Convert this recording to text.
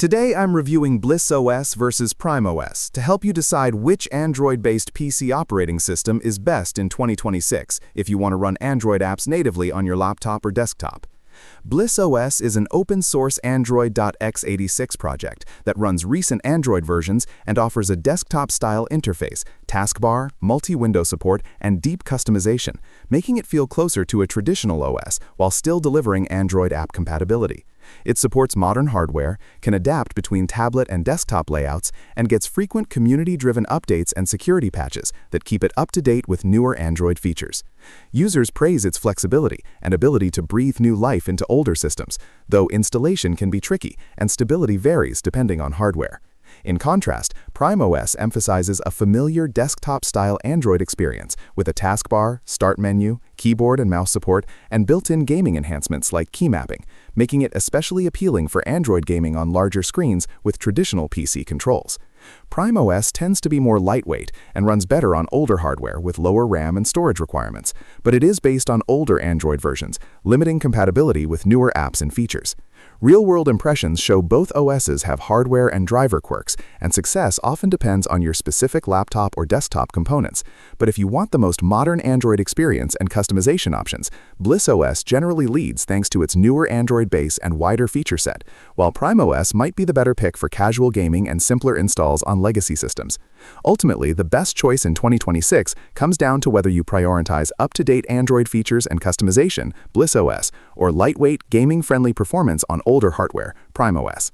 Today I'm reviewing Bliss OS versus PrimeOS to help you decide which Android-based PC operating system is best in 2026 if you want to run Android apps natively on your laptop or desktop. Bliss OS is an open-source Android.x86 project that runs recent Android versions and offers a desktop-style interface, taskbar, multi-window support, and deep customization, making it feel closer to a traditional OS while still delivering Android app compatibility. It supports modern hardware, can adapt between tablet and desktop layouts, and gets frequent community-driven updates and security patches that keep it up to date with newer Android features. Users praise its flexibility and ability to breathe new life into older systems, though installation can be tricky and stability varies depending on hardware. In contrast, PrimeOS emphasizes a familiar desktop-style Android experience with a taskbar, start menu, keyboard and mouse support, and built-in gaming enhancements like key mapping, making it especially appealing for Android gaming on larger screens with traditional PC controls. PrimeOS tends to be more lightweight and runs better on older hardware with lower RAM and storage requirements, but it is based on older Android versions, limiting compatibility with newer apps and features. Real-world impressions show both OSs have hardware and driver quirks, and success often depends on your specific laptop or desktop components. But if you want the most modern Android experience and customization options, Bliss OS generally leads thanks to its newer Android base and wider feature set, while PrimeOS might be the better pick for casual gaming and simpler installs on legacy systems. Ultimately, the best choice in 2026 comes down to whether you prioritize up-to-date Android features and customization, Bliss OS, or lightweight, gaming-friendly performance on older hardware, PrimeOS.